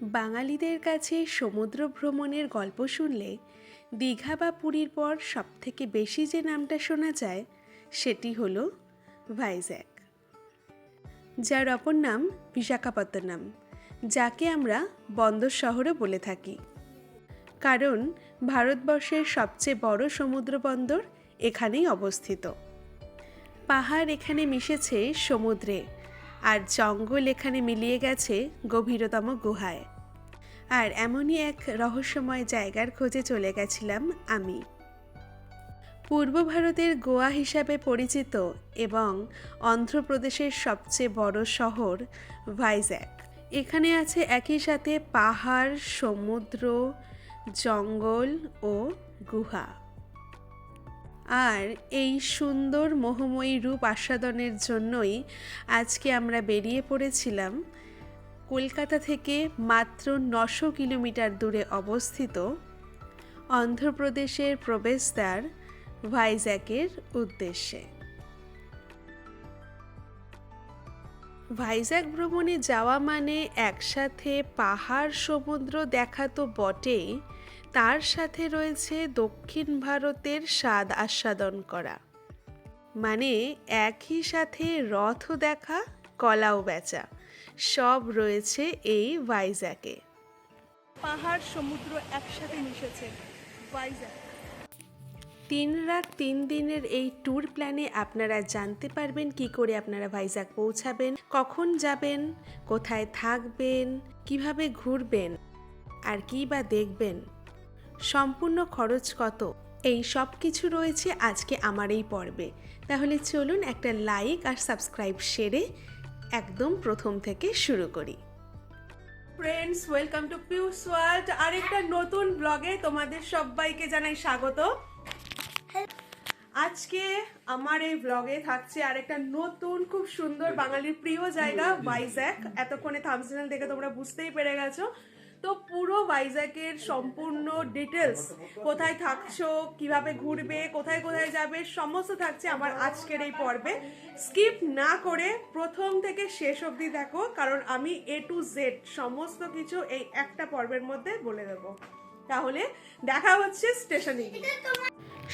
বাঙালিদের কাছে সমুদ্র ভ্রমণের গল্প শুনলে দীঘা বা পুরীর পর সবথেকে বেশি যে নামটা শোনা যায় সেটি হলো ভাইজ্যাক, যার অপর নাম বিশাখাপত্তনম, যাকে আমরা বন্দর শহরও বলে থাকি। কারণ ভারতবর্ষের সবচেয়ে বড় সমুদ্র বন্দর এখানেই অবস্থিত। পাহাড় এখানে মিশেছে সমুদ্রে, আর জঙ্গল এখানে মিলিয়ে গেছে গভীরতম গুহায়। আর এমনই এক রহস্যময় জায়গার খোঁজে চলে গেছিলাম আমি। পূর্ব ভারতের গোয়া হিসাবে পরিচিত এবং অন্ধ্রপ্রদেশের সবচেয়ে বড় শহর ভাইজ্যাক। এখানে আছে একই সাথে পাহাড়, সমুদ্র, জঙ্গল ও গুহা। আর এই সুন্দর মোহময়ী রূপ আস্বাদনের জন্যই আজকে আমরা বেরিয়ে পড়েছিলাম কলকাতা থেকে মাত্র 900 কিলোমিটার দূরে অবস্থিত অন্ধ্রপ্রদেশের প্রবেশদ্বার ভাইজ্যাকের উদ্দেশ্যে। ভাইজ্যাক ভ্রমণে যাওয়া মানে একসাথে পাহাড়, সমুদ্র দেখা তো বটেই, তার সাথে রয়েছে দক্ষিণ ভারতের স্বাদ আস্বাদন করা। মানে একই সাথে রথও দেখা, কলাও বেচা, সব রয়েছে এই ভাইজ্যাকে। পাহাড় সমুদ্র একসাথে মিশেছে ভাইজ্যাক। 3 রাত 3 দিনের এই ট্যুর প্ল্যানে আপনারা জানতে পারবেন কি করে আপনারা ভাইজ্যাক পৌঁছাবেন, কখন যাবেন, কোথায় থাকবেন, কিভাবে ঘুরবেন, আর কী বা দেখবেন, সম্পূর্ণ খরচ কত, এই সব কিছু রয়েছে আজকে আমার এই পর্বে। তাহলে চলুন একটা লাইক আর সাবস্ক্রাইব সেরে একদম প্রথম থেকে শুরু করি। Friends, welcome to পিউস world. আরেকটা নতুন ব্লগে তোমাদের সবাইকে জানাই স্বাগত। আজকে আমার এই ব্লগে থাকছে আরেকটা নতুন খুব সুন্দর বাঙালির প্রিয় জায়গা ভাইজ্যাক। এতক্ষণে থাম্বনেল দেখে তোমরা বুঝতেই পেরে গেছো। তো পুরো ভাইজ্যাকের সম্পূর্ণ ডিটেলস, কোথায় থাকছো, কিভাবে ঘুরবে, কোথায় কোথায় যাবে, সমস্ত থাকছে আমার আজকের এই পর্বে। স্কিপ না করে প্রথম থেকে শেষ অবধি দেখো, কারণ আমি A to Z সমস্ত কিছু এই একটা পর্বের মধ্যে বলে দেবো। তাহলে দেখা হচ্ছে স্টেশনে।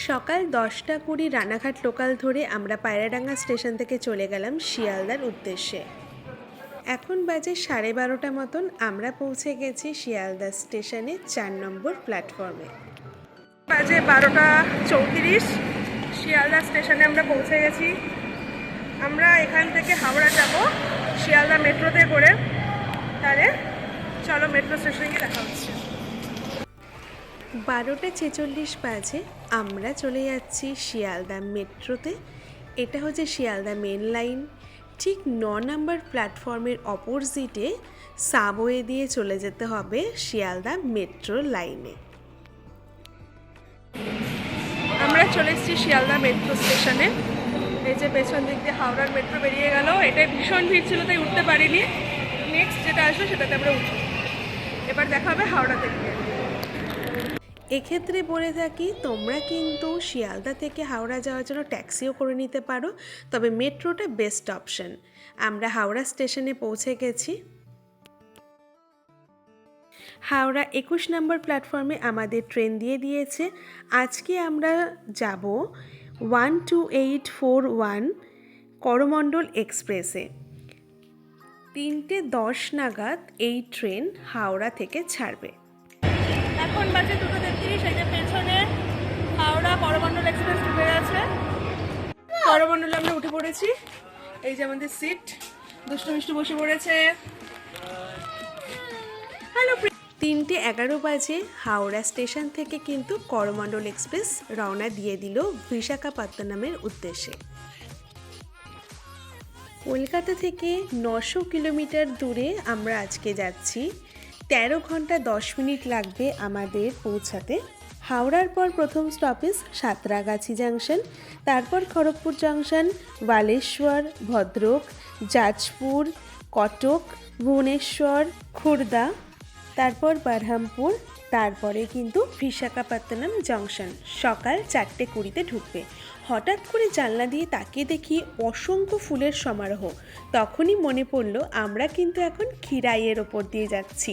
সকাল 10:20 রানাঘাট লোকাল ধরে আমরা পায়রাডাঙ্গা স্টেশন থেকে চলে গেলাম শিয়ালদার উদ্দেশ্যে। এখন বাজে 12:30 মতন। আমরা পৌঁছে গেছি শিয়ালদা স্টেশনে 4 নম্বর প্ল্যাটফর্মে। বাজে 12:34। শিয়ালদা স্টেশনে আমরা পৌঁছে গেছি। আমরা এখান থেকে হাওড়া যাব শিয়ালদা মেট্রোতে করে। তাহলে চলো মেট্রো স্টেশনে গিয়ে দেখা হচ্ছে। 12:46 বাজে আমরা চলে যাচ্ছি শিয়ালদা মেট্রোতে। এটা হচ্ছে শিয়ালদা মেন লাইন। ঠিক 9 নম্বর প্ল্যাটফর্মের অপোজিটে সাবওয়ে দিয়ে চলে যেতে হবে শিয়ালদা মেট্রো লাইনে। আমরা চলে এসেছি শিয়ালদা মেট্রো স্টেশনে। এই যে পেছন দিক দিয়ে হাওড়ার মেট্রো বেরিয়ে গেল। এটাই ভীষণ ভিড় ছিল, তাই উঠতে পারিনি। নেক্সট যেটা আসবে সেটাতে আমরা উঠব। এবার দেখা হবে হাওড়া থেকে। এক্ষেত্রে বলে থাকি, তোমরা কিন্তু শিয়ালদা থেকে হাওড়া যাওয়ার জন্য ট্যাক্সিও করে নিতে পারো, তবে মেট্রোটা বেস্ট অপশন। আমরা হাওড়া স্টেশনে পৌঁছে গেছি। হাওড়া 21 নম্বর প্ল্যাটফর্মে আমাদের ট্রেন দিয়ে দিয়েছে। আজকে আমরা যাব 12841 করমণ্ডল এক্সপ্রেসে। 3:10 নাগাদ এই ট্রেন হাওড়া থেকে ছাড়বে। এখন বাজে 2:33। এই যে পেছনে হাওড়া করমণ্ডল এক্সপ্রেস ঢুকে গেছে। করমণ্ডলে আমরা উঠে পড়েছি। এই যে আমাদের সিট, দুষ্টু মিষ্টু বসে পড়েছে। হ্যালো। 3:11 বাজে হাওড়া স্টেশন থেকে কিন্তু করমণ্ডল এক্সপ্রেস রওনা দিয়ে দিল বিশাখাপত্তনমের উদ্দেশ্যে। কলকাতা থেকে 900 কিলোমিটার দূরে আমরা আজকে যাচ্ছি। 13 ঘন্টা 10 মিনিট লাগবে আমাদের পৌঁছাতে। হাওড়ার পর প্রথম স্টপেজ সাঁতরাগাছি জাংশন, তারপর খড়গপুর জাংশন, বালেশ্বর, ভদ্রক, জাজপুর, কটক, ভুবনেশ্বর, খুর্দা, তারপর বারহামপুর, তারপরে কিন্তু বিশাখাপত্তনম জংশন সকাল 4:20-তে ঢুকবে। হঠাৎ করে জানলা দিয়ে তাকিয়ে দেখি অসংখ্য ফুলের সমারোহ। তখনই মনে পড়লো আমরা কিন্তু এখন খিরাইয়ের ওপর দিয়ে যাচ্ছি।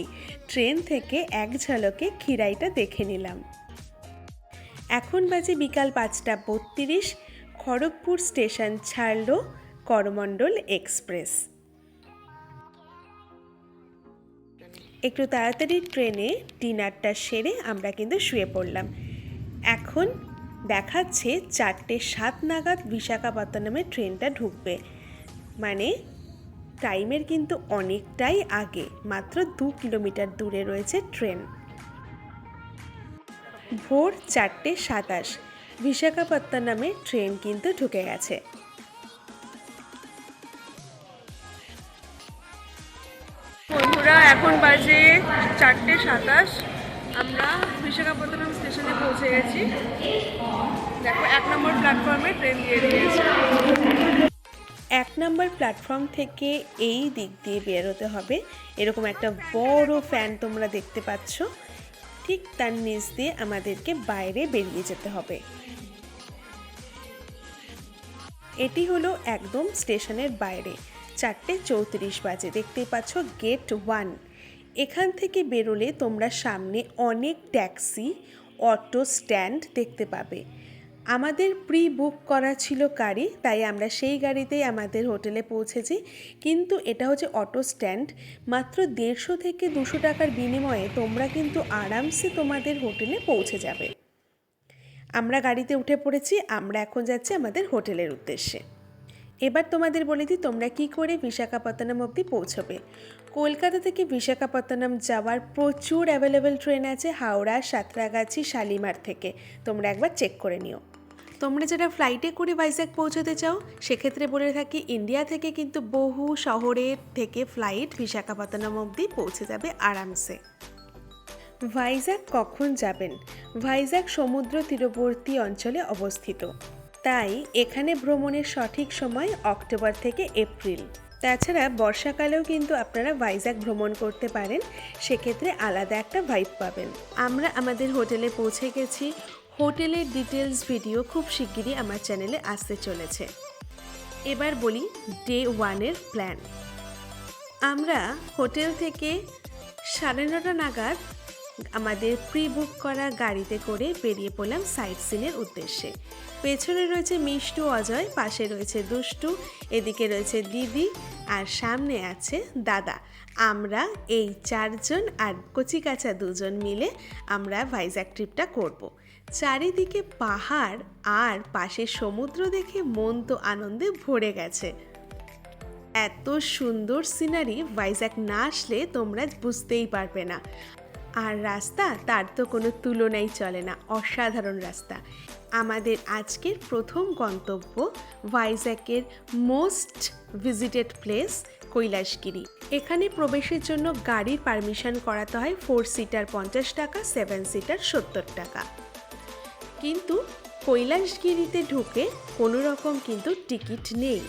ট্রেন থেকে এক ঝলকে খিরাইটা দেখে নিলাম। এখন বাজে বিকাল 5:32। খড়গপুর স্টেশন ছাড়ল করমণ্ডল এক্সপ্রেস। একটু তাড়াতাড়ি ট্রেনে ডিনারটা সেরে আমরা কিন্তু শুয়ে পড়লাম। এখন দেখাচ্ছে 4:07 নাগাদ বিশাখাপত্তনমে ট্রেনটা ঢুকবে, মানে টাইমের কিন্তু অনেকটাই আগে, মাত্র 2 কিলোমিটার দূরে রয়েছে ট্রেন। ভোর 4:27 বিশাখাপত্তনমে ট্রেন কিন্তু ঢুকে গেছে। বন্ধুরা এখন বাজে 4:27, আমরা বিশাখাপত্তনম স্টেশনে পৌঁছে গেছি। দেখো 1 নম্বর প্ল্যাটফর্মে ট্রেন দিয়ে দিয়েছে। 1 নম্বর প্ল্যাটফর্ম থেকে এই দিক দিয়ে বেরোতে হবে। এরকম একটা বড় ফ্যান তোমরা দেখতে পাচ্ছ, ঠিক তার নিচ দিয়ে আমাদেরকে বাইরে বেরিয়ে যেতে হবে। এটি হলো একদম স্টেশনের বাইরে। 4:34 বাজে, দেখতেই পাচ্ছ গেট 1। এখান থেকে বেরোলে তোমরা সামনে অনেক ট্যাক্সি, অটো স্ট্যান্ড দেখতে পাবে। আমাদের প্রি বুক করা ছিল গাড়ি, তাই আমরা সেই গাড়িতেই আমাদের হোটেলে পৌঁছেছি। কিন্তু এটা হচ্ছে অটো স্ট্যান্ড, মাত্র 150 থেকে 200 টাকার বিনিময়ে তোমরা কিন্তু আরামসে তোমাদের হোটেলে পৌঁছে যাবে। আমরা গাড়িতে উঠে পড়েছি, আমরা এখন যাচ্ছি আমাদের হোটেলের উদ্দেশ্যে। এবার তোমাদের বলে দিই তোমরা কি করে বিশাখাপত্তনম অবধি পৌঁছবে। কলকাতা থেকে বিশাখাপত্তনম যাওয়ার প্রচুর অ্যাভেলেবেল ট্রেন আছে হাওড়া, সাঁতরাগাছি, শালিমার থেকে। তোমরা একবার চেক করে নিও। তোমরা যারা ফ্লাইটে করে ভাইজ্যাক পৌঁছতে চাও সেক্ষেত্রে বলে থাকি ইন্ডিয়া থেকে কিন্তু বহু শহরের থেকে ফ্লাইট বিশাখাপত্তনম অবধি পৌঁছে যাবে আরামসে। ভাইজ্যাক কখন যাবেন? ভাইজ্যাক সমুদ্র তীরবর্তী অঞ্চলে অবস্থিত, তাই এখানে ভ্রমণের সঠিক সময় অক্টোবর থেকে এপ্রিল। তাছাড়া বর্ষাকালেও কিন্তু আপনারা ভাইজ্যাক ভ্রমণ করতে পারেন, সেক্ষেত্রে আলাদা একটা ভাইব পাবেন। আমরা আমাদের হোটেলে পৌঁছে গেছি। হোটেলের ডিটেলস ভিডিও খুব শিগগিরই আমার চ্যানেলে আসতে চলেছে। এবার বলি ডে 1-এর প্ল্যান। আমরা হোটেল থেকে 9:30 নাগাদ আমাদের প্রি বুক করা গাড়িতে করে বেরিয়ে পড়লাম সাইট সিনের উদ্দেশ্যে। পেছনে রয়েছে মিষ্টু, অজয়, পাশে রয়েছে দুষ্টু, এদিকে রয়েছে দিদি, আর সামনে আছে দাদা। আমরা এই 4 জন আর কচিকাচা 2 জন মিলে আমরা ভাইজ্যাক ট্রিপটা করব। চারিদিকে পাহাড় আর পাশে সমুদ্র দেখে মন তো আনন্দে ভরে গেছে। এত সুন্দর সিনারি ভাইজ্যাক না আসলে তোমরা বুঝতেই পারবে না। আর রাস্তা তার তো কোনো তুলনাই চলে না, অসাধারণ রাস্তা। আমাদের আজকের প্রথম গন্তব্য ভাইজ্যাকের মোস্ট ভিজিটেড প্লেস কৈলাসগিরি। এখানে প্রবেশের জন্য গাড়ির পারমিশন করাতে হয়। 4 সিটার 50 টাকা, 7 সিটার 70 টাকা। কিন্তু কৈলাসগিরিতে ঢুকে কোনো রকম কিন্তু টিকিট নেই।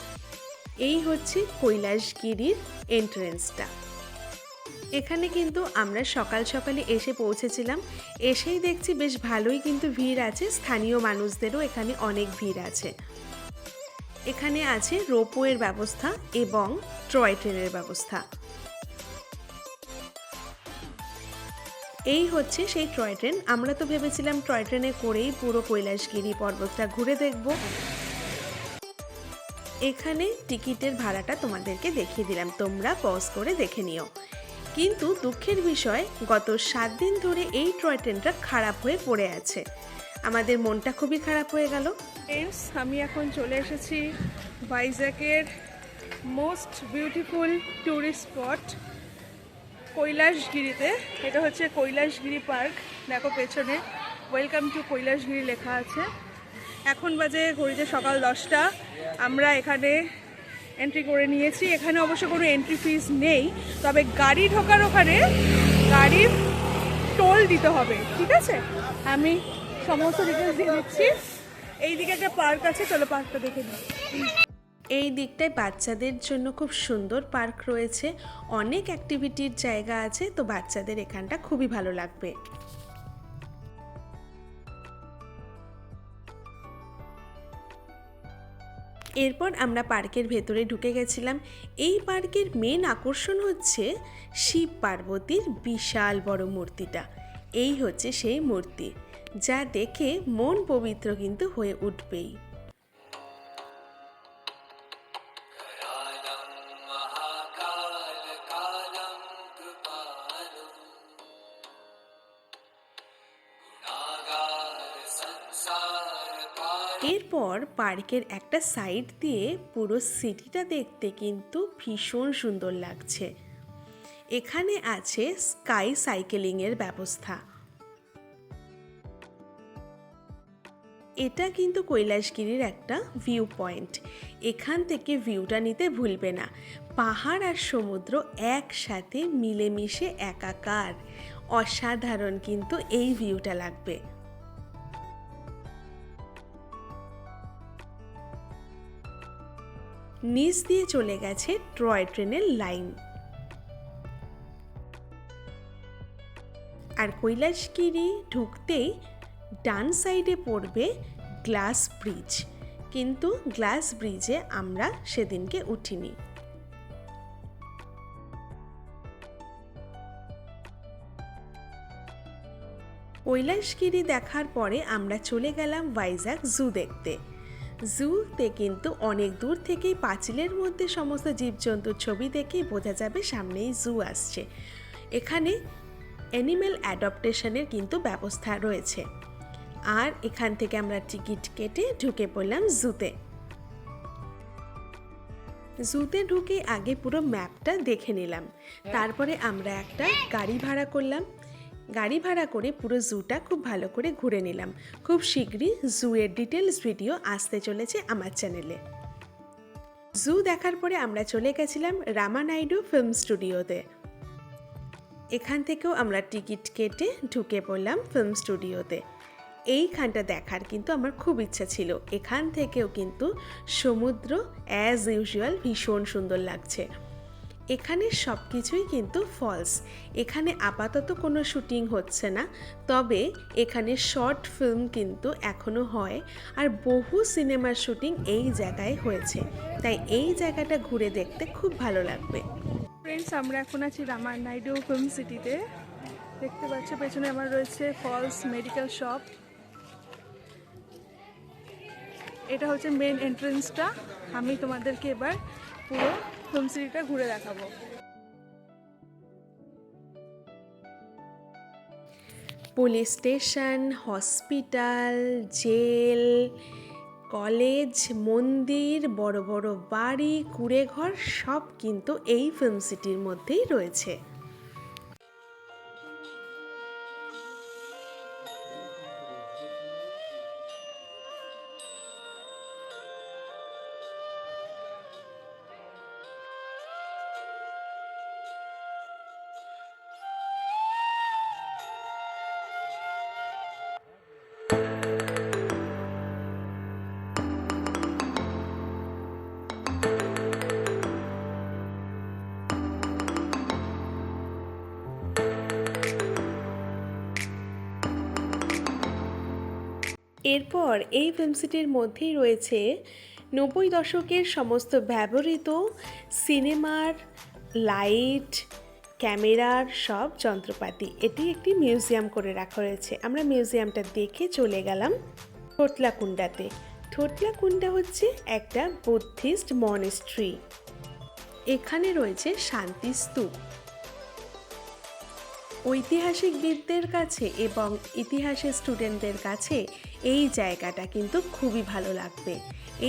এই হচ্ছে কৈলাসগিরির এন্ট্রেন্সটা। এখানে কিন্তু আমরা সকাল সকালে এসে পৌঁছেছিলাম। এসেই দেখছি বেশ ভালোই কিন্তু ভিড় আছে, স্থানীয় মানুষদেরও এখানে অনেক ভিড় আছে। এখানে আছে রোপওয়ের ব্যবস্থা এবং টয় ট্রেনের ব্যবস্থা। এই হচ্ছে সেই টয় ট্রেন। আমরা তো ভেবেছিলাম টয় ট্রেনে করেই পুরো কৈলাসগিরি পর্বতটা ঘুরে দেখব। এখানে টিকিটের ভাড়াটা তোমাদেরকে দেখিয়ে দিলাম, তোমরা পজ করে দেখে নিও। কিন্তু দুঃখের বিষয়, গত 7 দিন ধরে এই টয় ট্রেনটা খারাপ হয়ে পড়ে আছে। আমাদের মনটা খুবই খারাপ হয়ে গেল। ফ্রেন্ডস, আমি এখন চলে এসেছি ভাইজ্যাকের মোস্ট বিউটিফুল ট্যুরিস্ট স্পট কৈলাসগিরিতে। এটা হচ্ছে কৈলাসগিরি পার্ক। দেখো পেছনে ওয়েলকাম টু কৈলাসগিরি লেখা আছে। এখন বাজে ঘড়িতে সকাল 10টা। আমরা এখানে এন্ট্রি করে নিয়েছি। এখানে অবশ্য কোনো এন্ট্রি ফিস নেই, তবে গাড়ি ঢোকার ওখানে গাড়ির টোল দিতে হবে। ঠিক আছে, আমি সমস্ত ডিটেলস দিয়ে দিচ্ছি। এইদিকে একটা পার্ক আছে, চলো পার্কটা দেখে নিই। এই দিকটায় বাচ্চাদের জন্য খুব সুন্দর পার্ক রয়েছে, অনেক অ্যাক্টিভিটির জায়গা আছে, তো বাচ্চাদের এখানটা খুবই ভালো লাগবে। এরপর আমরা পার্কের ভেতরে ঢুকে গেছিলাম। এই পার্কের মেন আকর্ষণ হচ্ছে শিব পার্বতীর বিশাল বড় মূর্তিটা। এই হচ্ছে সেই মূর্তি, যা দেখে মন পবিত্র কিন্তু হয়ে উঠবেই। এরপর পার্কের একটা সাইড দিয়ে পুরো সিটিটা দেখতে কিন্তু ভীষণ সুন্দর লাগছে। এখানে আছে স্কাই সাইকেলিংয়ের ব্যবস্থা। এটা কিন্তু কৈলাসগিরির একটা ভিউ পয়েন্ট। এখান থেকে ভিউটা নিতে ভুলবে না। পাহাড় আর সমুদ্র একসাথে মিলেমিশে একাকার, অসাধারণ কিন্তু এই ভিউটা লাগবে। নিচ দিয়ে চলে গেছে টয় ট্রেনের লাইন। আর কৈলাসগিরি ঢুকতেই ডান সাইডে পড়বে গ্লাস ব্রিজ, কিন্তু গ্লাস ব্রিজে আমরা সেদিনকে উঠিনি। কৈলাসগিরি দেখার পরে আমরা চলে গেলাম ভাইজ্যাক জু দেখতে। জুতে কিন্তু অনেক দূর থেকেই পাঁচিলের মধ্যে সমস্ত জীবজন্তুর ছবি দেখেই বোঝা যাবে সামনেই জু আসছে। এখানে অ্যানিম্যাল অ্যাডপ্টেশনের কিন্তু ব্যবস্থা রয়েছে। আর এখান থেকে আমরা টিকিট কেটে ঢুকে পড়লাম জুতে। জুতে ঢুকে আগে পুরো ম্যাপটা দেখে নিলাম, তারপরে আমরা একটা গাড়ি ভাড়া করলাম। গাড়ি ভাড়া করে পুরো জুটা খুব ভালো করে ঘুরে নিলাম। খুব শীঘ্রই জুয়ের ডিটেলস ভিডিও আসতে চলেছে আমার চ্যানেলে। জু দেখার পরে আমরা চলে গেছিলাম রামানাইডু ফিল্ম স্টুডিওতে। এখান থেকেও আমরা টিকিট কেটে ঢুকে পড়লাম ফিল্ম স্টুডিওতে। এইখানটা দেখার কিন্তু আমার খুব ইচ্ছা ছিল। এখান থেকেও কিন্তু সমুদ্র অ্যাজ ইউজুয়াল ভীষণ সুন্দর লাগছে। এখানে সব কিছুই কিন্তু ফলস। এখানে আপাতত কোনো শুটিং হচ্ছে না, তবে এখানে শর্ট ফিল্ম কিন্তু এখনও হয়, আর বহু সিনেমার শুটিং এই জায়গায় হয়েছে, তাই এই জায়গাটা ঘুরে দেখতে খুব ভালো লাগবে। ফ্রেন্ডস, আমরা এখন আছি রামানাইডু ফিল্ম সিটিতে। দেখতে পাচ্ছ পেছনে আমার রয়েছে ফলস মেডিকেল শপ। এটা হচ্ছে মেন এন্ট্রেন্সটা। আমি তোমাদেরকে এবার পুরো ফিল্ম সিটিটা ঘুরে দেখাবো। Police station, hospital, jail, college, মন্দির, বড় বড় বাড়ি, কুঁড়েঘর সব কিন্তু এই ফিল্ম সিটির মধ্যেই রয়েছে। এরপর এই ফিল্ম সিটির মধ্যেই রয়েছে 90 দশকের সমস্ত ব্যবহৃত সিনেমার লাইট, ক্যামেরার সব যন্ত্রপাতি। এটি একটি মিউজিয়াম করে রাখা রয়েছে। আমরা মিউজিয়ামটা দেখে চলে গেলাম থোটলাকুন্ডাতে। থোটলাকুন্ডা হচ্ছে একটা বুদ্ধিস্ট মনেস্ট্রি। এখানে রয়েছে শান্তি স্তূপ। ঐতিহাসিকবিদদের কাছে এবং ইতিহাসের স্টুডেন্টদের কাছে এই জায়গাটা কিন্তু খুবই ভালো লাগবে।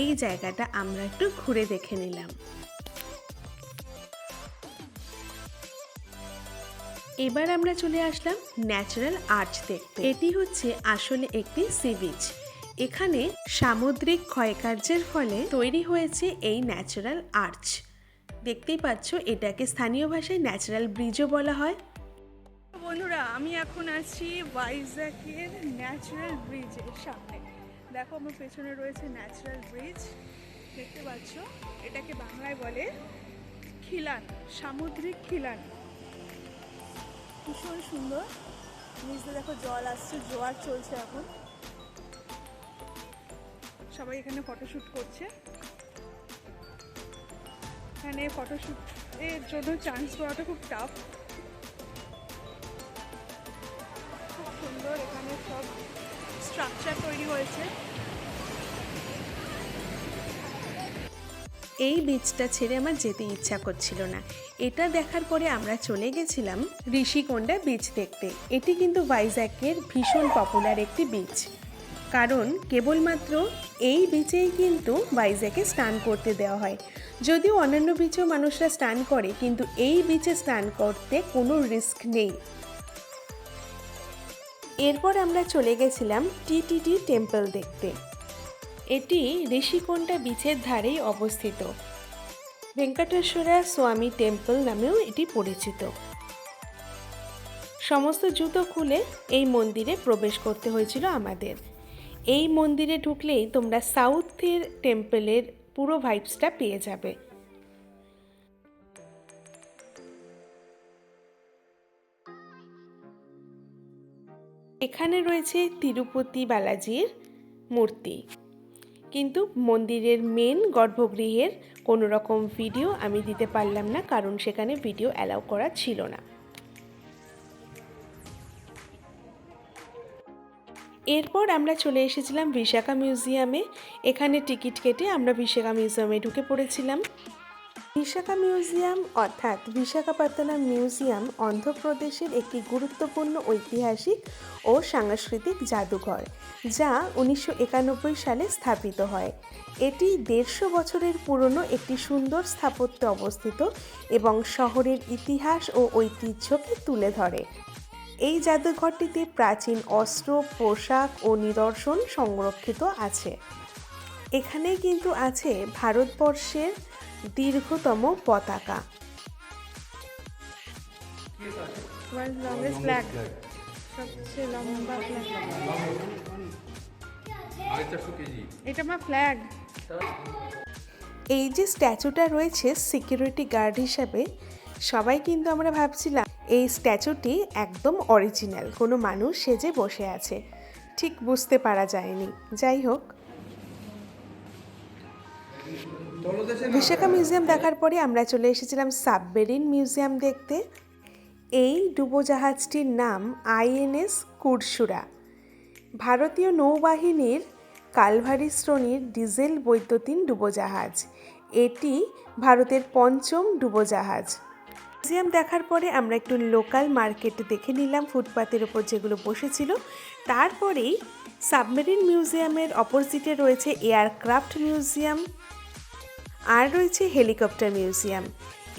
এই জায়গাটা আমরা একটু ঘুরে দেখে নিলাম। এবার আমরা চলে আসলাম ন্যাচারাল আর্চ দেখতে। এটি হচ্ছে আসলে একটি সি বিচ। এখানে সামুদ্রিক ক্ষয়কার্যের ফলে তৈরি হয়েছে এই ন্যাচারাল আর্চ। দেখতেই পাচ্ছ, এটাকে স্থানীয় ভাষায় ন্যাচারাল ব্রিজও বলা হয়। বন্ধুরা, আমি এখন আছি ভাইজ্যাকের ন্যাচারাল ব্রিজের সামনে। দেখো আমার পেছনে রয়েছে ন্যাচারাল ব্রিজ। দেখতে পাচ্ছ, এটাকে বাংলায় বলে খিলান, সামুদ্রিক খিলান। ভীষণ সুন্দর। নিচে দেখো জল আসছে, জোয়ার চলছে এখন। সবাই এখানে ফটোশ্যুট করছে। এখানে ফটোশ্যুটের জন্য চান্স পাওয়াটা খুব টাফ। খুব সুন্দর এখানে সব স্ট্রাকচার তৈরি হয়েছে। এই বীচটা ছেড়ে আমার যেতে ইচ্ছা করছিল না। এটা দেখার পরে আমরা চলে গেছিলাম ঋষিকোন্ডা বীচ দেখতে। এটি কিন্তু ভাইজ্যাকের ভীষণ পপুলার একটি বীচ, কারণ কেবলমাত্র এই বীচেই কিন্তু ভাইজ্যাকে স্নান করতে দেওয়া হয়। যদিও অন্যান্য বীচেও মানুষরা স্নান করে, কিন্তু এই বীচে স্নান করতে কোনো রিস্ক নেই। এরপর আমরা চলে গেছিলাম টিটিডি টেম্পল দেখতে। এটি ঋষিকোন্ডা বীচের ধারেই অবস্থিত। ভেঙ্কটেশ্বরা স্বামী টেম্পল নামেও এটি পরিচিত। সমস্ত জুতো খুলে এই মন্দিরে প্রবেশ করতে হয়েছিল আমাদের। এই মন্দিরে ঢুকলেই তোমরা সাউথের টেম্পলের পুরো ভাইবসটা পেয়ে যাবে। এখানে রয়েছে তিরুপতি বালাজির মূর্তি, কিন্তু মন্দিরের মেন গর্ভগৃহের কোনো রকম ভিডিও আমি দিতে পারলাম না, কারণ সেখানে ভিডিও অ্যালাউ করা ছিল না। এরপর আমরা চলে এসেছিলাম বিশাখা মিউজিয়ামে। এখানে টিকিট কেটে আমরা বিশাখা মিউজিয়ামে ঢুকে পড়েছিলাম। বিশাখা মিউজিয়াম অর্থাৎ বিশাখাপত্তনম মিউজিয়াম অন্ধ্রপ্রদেশের একটি গুরুত্বপূর্ণ ঐতিহাসিক ও সাংস্কৃতিক জাদুঘর, যা 1991 সালে স্থাপিত হয়। এটি 150 বছরের পুরনো একটি সুন্দর স্থাপত্যে অবস্থিত এবং শহরের ইতিহাস ও ঐতিহ্যকে তুলে ধরে। এই জাদুঘরটিতে প্রাচীন অস্ত্র, পোশাক ও নিদর্শন সংরক্ষিত আছে। এখানে কিন্তু আছে ভারতবর্ষের দীর্ঘতম পতাকা। ওয়ার্ল্ড লংগেস্ট ফ্ল্যাগ, সবচেয়ে লম্বা ফ্ল্যাগ। এটা আমার ফ্ল্যাগ। এই যে স্ট্যাচুটা রয়েছে সিকিউরিটি গার্ড হিসাবে, সবাই কিন্তু আমরা ভাবছিলাম এই স্ট্যাচুটি একদম অরিজিনাল, কোনো মানুষ সেজে বসে আছে। ঠিক বুঝতে পারা যায়নি। যাই হোক, বিশাখা মিউজিয়াম দেখার পরে আমরা চলে এসেছিলাম সাবমেরিন মিউজিয়াম দেখতে। এই ডুবোজাহাজটির নাম আইএনএস কুরশুরা। ভারতীয় নৌবাহিনীর কালভারি শ্রেণীর ডিজেল বৈদ্যুতিন ডুবোজাহাজ। এটি ভারতের 5ম ডুবোজাহাজ। মিউজিয়াম দেখার পরে আমরা একটু লোকাল মার্কেট দেখে নিলাম, ফুটপাতের ওপর যেগুলো বসেছিল। তারপরেই সাবমেরিন মিউজিয়ামের অপোজিটে রয়েছে এয়ারক্রাফট মিউজিয়াম, আর রয়েছে হেলিকপ্টার মিউজিয়াম।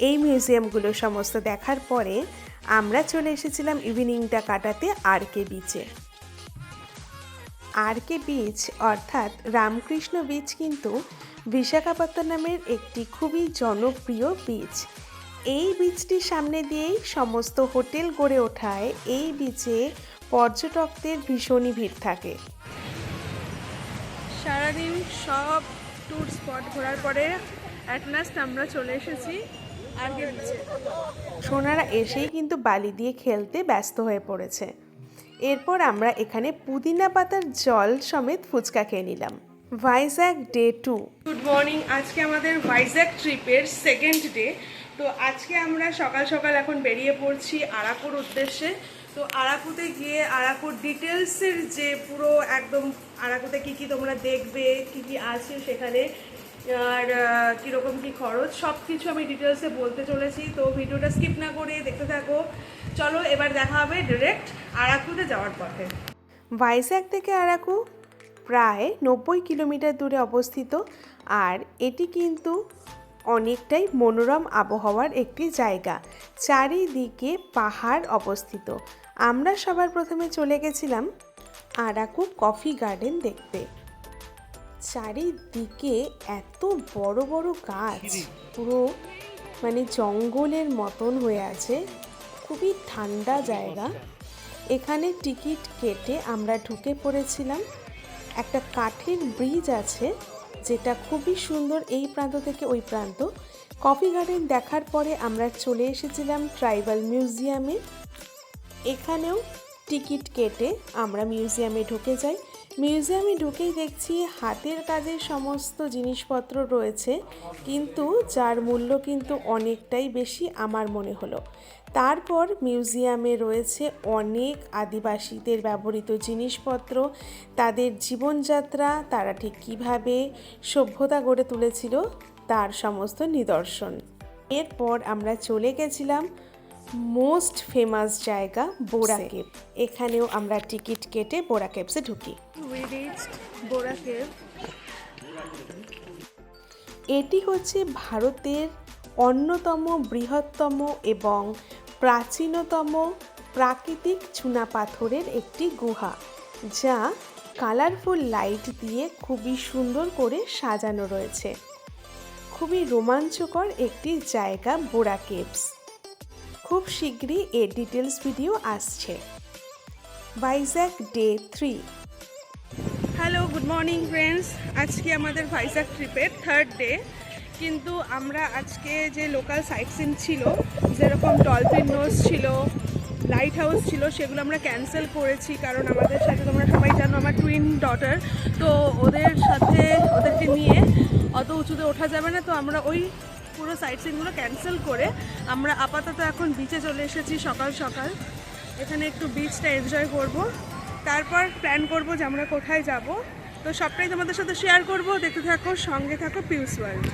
এই মিউজিয়ামগুলো সমস্ত দেখার পরে আমরা চলে এসেছিলাম ইভিনিংটা কাটাতে আরকে বিচে। আরকে বিচ অর্থাৎ রামকৃষ্ণ বিচ কিন্তু বিশাখাপত্তনমের একটি খুবই জনপ্রিয় বিচ। এই বিচটির সামনে দিয়েই সমস্ত হোটেল গড়ে ওঠায় এই বিচে পর্যটকদের ভীষণই ভিড় থাকে। সারাদিন সব ট্যুর স্পট ঘোরার পরে অ্যাট লাস্ট আমরা চলে এসেছি আরকে বিচে। সোনারা এসেই কিন্তু বালি দিয়ে খেলতে ব্যস্ত হয়ে পড়েছে। এরপর আমরা এখানে পুদিনা পাতার জল সমেত ফুচকা খেয়ে নিলাম। ভাইজ্যাক ডে 2। Good morning. আজকে আমাদের ভাইজ্যাক ট্রিপের সেকেন্ড ডে। তো আজকে আমরা সকাল সকাল এখন বেরিয়ে পড়ছি আরাকুর উদ্দেশ্যে। তো আরাকুতে গিয়ে আরাকুর ডিটেলসের যে পুরো একদম আরাকুতে কী কী তোমরা দেখবে, কী কী আছে সেখানে, আর কীরকম কী খরচ, সব কিছু আমি ডিটেলসে বলতে চলেছি। তো ভিডিওটা স্কিপ না করে দেখতে থাকো। চলো এবার দেখা হবে ডিরেক্ট আরাকুতে যাওয়ার পথে। ভাইজ্যাক থেকে আরাকু প্রায় 90 কিলোমিটার দূরে অবস্থিত, আর এটি কিন্তু অনেকটাই মনোরম আবহাওয়ার একটি জায়গা। চারিদিকে পাহাড় অবস্থিত। আমরা সবার প্রথমে চলে গেছিলাম আরাকু কফি গার্ডেন দেখতে। চারিদিকে এত বড় বড় গাছ, পুরো মানে জঙ্গলের মতন হয়ে আছে। খুবই ঠান্ডা জায়গা। এখানে টিকিট কেটে আমরা ঢুকে পড়েছিলাম। একটা কাঠের ব্রিজ আছে, যেটা খুবই সুন্দর এই প্রান্ত থেকে ওই প্রান্ত। কফি গার্ডেন দেখার পরে আমরা চলে এসেছিলাম ট্রাইবাল মিউজিয়ামে। এখানেও টিকিট কেটে আমরা মিউজিয়ামে ঢুকে যাই। মিউজিয়ামে ঢুকেই দেখছি হাতের কাজের সমস্ত জিনিসপত্র রয়েছে, কিন্তু যার মূল্য কিন্তু অনেকটাই বেশি আমার মনে হলো। তারপর মিউজিয়ামে রয়েছে অনেক আদিবাসীদের ব্যবহৃত জিনিসপত্র, তাদের জীবনযাত্রা, তারা ঠিক কীভাবে সভ্যতা গড়ে তুলেছিল তার সমস্ত নিদর্শন। এরপর আমরা চলে গেছিলাম মোস্ট ফেমাস জায়গা বোরা কেভ। এখানেও আমরা টিকিট কেটে বোরা কেভসে ঢুকি। We reached Bora Cave. এটি হচ্ছে ভারতের অন্যতম বৃহত্তম এবং প্রাচীনতম প্রাকৃতিক চুনাপাথরের একটি গুহা, যা কালারফুল লাইট দিয়ে খুবই সুন্দর করে সাজানো রয়েছে। খুবই রোমাঞ্চকর একটি জায়গা বোরা কেভস। খুব শীঘ্রই এর ডিটেলস ভিডিও আসছে। Vizag day 3। Hello, good morning friends. আজকে আমাদের ভাইজ্যাক ট্রিপের 3rd ডে। কিন্তু আমরা আজকে যে লোকাল সাইট সিন ছিল, যেরকম ডলফিন নোজ ছিল, লাইট হাউস ছিল, সেগুলো আমরা ক্যান্সেল করেছি। কারণ আমাদের সাথে তোমরা সবাই জানো আমার টুইন ডটার, তো ওদেরকে নিয়ে অত উঁচুতে ওঠা যাবে না। তো আমরা ওই পুরো সাইট সিনগুলো ক্যান্সেল করে আমরা আপাতত এখন বিচে চলে এসেছি সকাল সকাল। এখানে একটু বিচটা এনজয় করব, তারপর প্ল্যান করব যে আমরা কোথায় যাব। তো সবটাই তোমাদের সাথে শেয়ার করব, দেখতে থাকো, সঙ্গে থাকো পিউস ওয়ার্ল্ড।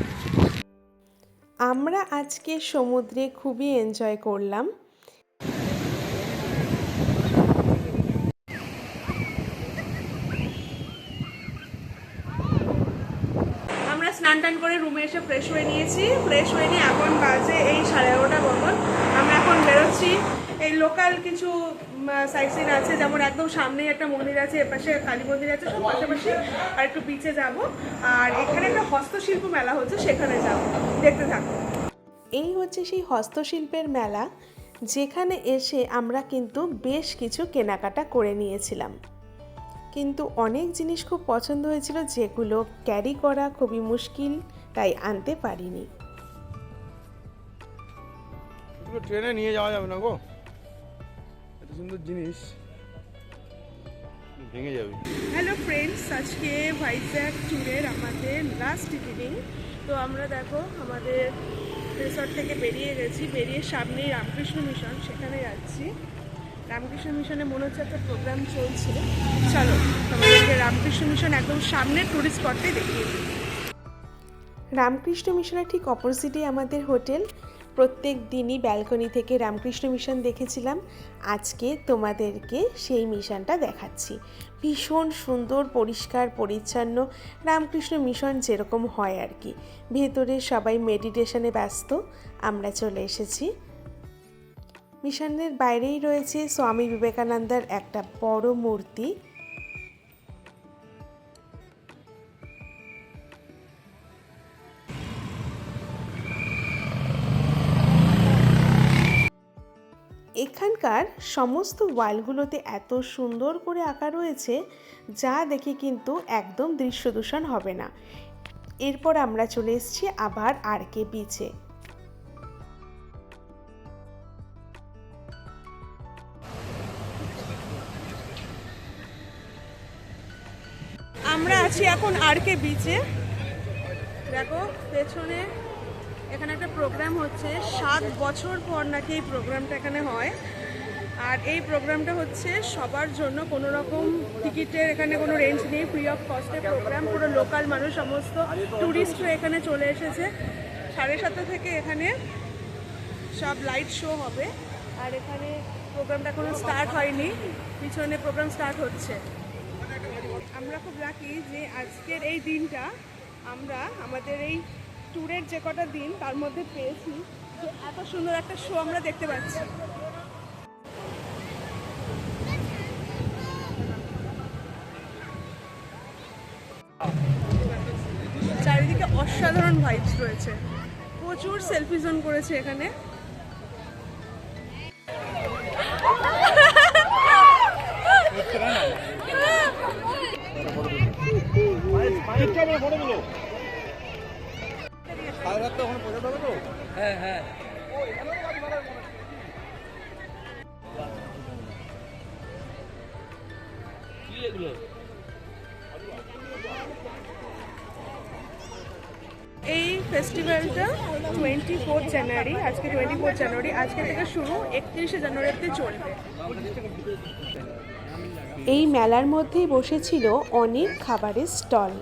আমরা আজকে সমুদ্রে খুবই এনজয় করলাম। আমরা স্নান টান করে রুমে এসে ফ্রেশ হয়ে নিয়েছি। ফ্রেশ হয়ে নিয়ে এখন বাজে এই 11:30 মতন। আমরা এখন বেরোচ্ছি। এই লোকাল কিছু সাইট সিন আছে, যেমন একদম সামনেই একটা মন্দির আছে, এপাশে কালী মন্দির আছে, সব পাশাপাশি। আর একটু বিচে যাব, আর এখানে একটা হস্তশিল্প মেলা হচ্ছে, সেখানে যাব। দেখতে থাকো। এই হচ্ছে সেই হস্তশিল্পের মেলা, যেখানে এসে আমরা কিন্তু বেশ কিছু কেনাকাটা করে নিয়েছিলাম। কিন্তু অনেক জিনিস খুব পছন্দ হয়েছিল, যেগুলো ক্যারি করা খুবই মুশকিল, তাই আনতে পারিনি। ট্রেনে নিয়ে যাওয়া যাবে না গো, এত সুন্দর জিনিস ভেঙে যাবে। হ্যালো ফ্রেন্ডস, আজকে ভাইজ্যাক ট্যুরের আমাদের লাস্ট ইভিনিং। তো আমরা দেখো আমাদের রিসর্ট থেকে বেরিয়ে গেছি। বেরিয়ে সামনেই রামকৃষ্ণ মিশন, সেখানে যাচ্ছি। রামকৃষ্ণ মিশনে মনে হচ্ছে একটা প্রোগ্রাম চলছে। চলো তোমাদেরকে রামকৃষ্ণ মিশন একদম সামনে ট্যুরিস্ট স্পটটাই দেখিয়ে দিই। রামকৃষ্ণ মিশনের ঠিক অপোজিটে আমাদের হোটেল। প্রত্যেক দিনই ব্যালকনি থেকে রামকৃষ্ণ মিশন দেখেছিলাম, আজকে তোমাদেরকে সেই মিশনটা দেখাচ্ছি। ভীষণ সুন্দর, পরিষ্কার পরিচ্ছন্ন রামকৃষ্ণ মিশন যেরকম হয় আর কি। ভেতরে সবাই মেডিটেশনে ব্যস্ত। আমরা চলে এসেছি। মিশনের বাইরেই রয়েছে স্বামী বিবেকানন্দের একটা বড় মূর্তি। এখানকার সমস্ত ওয়ালগুলোতে এত সুন্দর করে আঁকা রয়েছে, যা দেখে কিন্তু একদম দৃশ্য দূষণ হবে না। এরপর আমরা চলে এসেছি আবার আরকে বিচে। আমরা আছি এখন আরকে বিচে। দেখো পেছনে এখানে একটা প্রোগ্রাম হচ্ছে। 7 বছর পর নাকি এই প্রোগ্রামটা এখানে হয়। আর এই প্রোগ্রামটা হচ্ছে সবার জন্য, কোনো রকম টিকিটের এখানে কোনো রেঞ্জ নেই, ফ্রি অফ কস্টে প্রোগ্রাম। পুরো লোকাল মানুষ, সমস্ত ট্যুরিস্টরা এখানে চলে এসেছে। 7:30 থেকে এখানে সব লাইট শো হবে। আর এখানে প্রোগ্রামটা এখনো স্টার্ট হয়নি, পিছনে প্রোগ্রাম স্টার্ট হচ্ছে। আমরা খুব লাকি যে আজকের এই দিনটা আমরা আমাদের এই ট্যুরের যে কটা দিন তার মধ্যে পেয়েছি, যে এত সুন্দর একটা শো আমরা দেখতে পাচ্ছি। চারিদিকে অসাধারণ ভাইবস রয়েছে, প্রচুর সেলফি জোন করেছে এখানে। ফটো তুলো। এই ফেস্টিভ্যালটা 24 জানুয়ারি, আজকে 24 জানুয়ারি, আজকে থেকে শুরু 31শে জানুয়ারি অবধি চলবে। এই মেলার মধ্যেই বসেছিল অনেক খাবারের স্টল।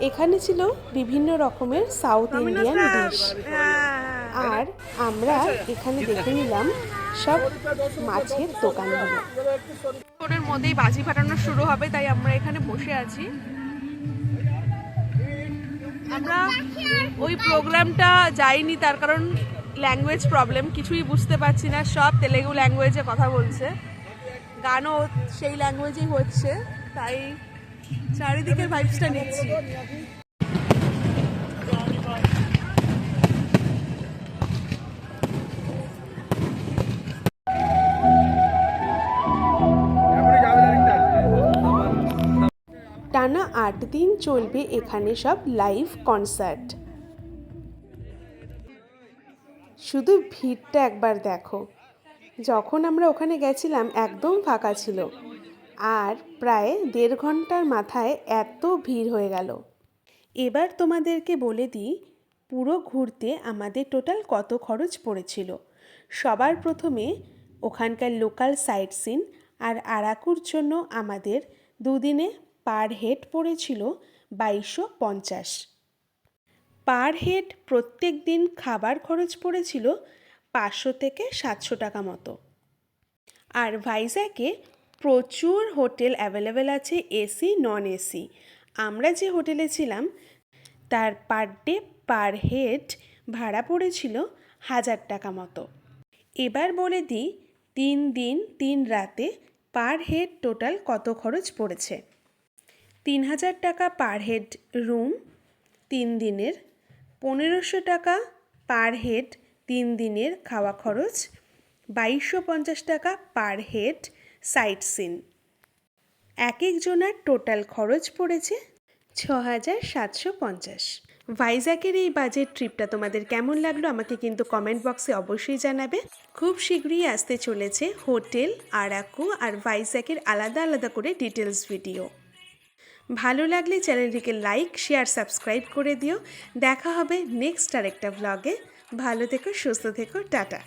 এখানে ছিল বিভিন্ন রকমের সাউথ ইন্ডিয়ান ডিশ, আর আমরা এখানে দেখে নিলাম সব মাছের দোকানগুলো। ওর মধ্যেই বাজি ফাটানো শুরু হবে, তাই আমরা এখানে বসে আছি। আমরা ওই প্রোগ্রামটা যাইনি, তার কারণ ল্যাঙ্গুয়েজ প্রবলেম, কিছুই বুঝতে পারছি না, সব তেলেগু ল্যাঙ্গুয়েজে কথা বলছে, গানও সেই ল্যাঙ্গুয়েজেই হচ্ছে, তাই চারিদিকের ভাইবসটা নিচ্ছি। টানা 8 দিন চলবে এখানে সব লাইভ কনসার্ট। শুধু ভিড়টা একবার দেখো, যখন আমরা ওখানে গেছিলাম একদম ফাঁকা ছিল, আর প্রায় 1.5 ঘন্টার মাথায় এত ভিড় হয়ে গেল। এবার তোমাদেরকে বলে দিই পুরো ঘুরতে আমাদের টোটাল কত খরচ পড়েছিল। সবার প্রথমে ওখানকার লোকাল সাইট সিন আর আরাকুর জন্য আমাদের 2 দিনে পার হেড পড়েছিল 2250। পার হেড প্রত্যেক দিন খাবার খরচ পড়েছিল 500 থেকে 700 টাকা মতো। আর ভাইজ্যাগে প্রচুর হোটেল অ্যাভেলেবেল আছে, এসি নন এসি। আমরা যে হোটেলে ছিলাম তার পার ডে পার হেড ভাড়া পড়েছিল 1000 টাকা মতো। এবার বলে দিই 3 দিন 3 রাতে পার হেড টোটাল কত খরচ পড়েছে। 3000 টাকা পার হেড রুম 3 দিনের, 1500 টাকা পার হেড 3 দিনের খাওয়া খরচ, 2250 টাকা পার হেড সাইট সিন। এক একজনের টোটাল খরচ পড়েছে 6750। ভাইজ্যাগের এই বাজেট ট্রিপটা তোমাদের কেমন লাগলো আমাকে কিন্তু কমেন্ট বক্সে অবশ্যই জানাবে। খুব শীঘ্রই আসতে চলেছে হোটেল, আরাকু আর ভাইজ্যাগের আলাদা আলাদা করে ডিটেলস ভিডিও। ভালো লাগলে চ্যানেলটিকে লাইক, শেয়ার, সাবস্ক্রাইব করে দিও। দেখা হবে নেক্সট আরেকটা ব্লগে। ভালো থেকো, সুস্থ থেকো, টাটা।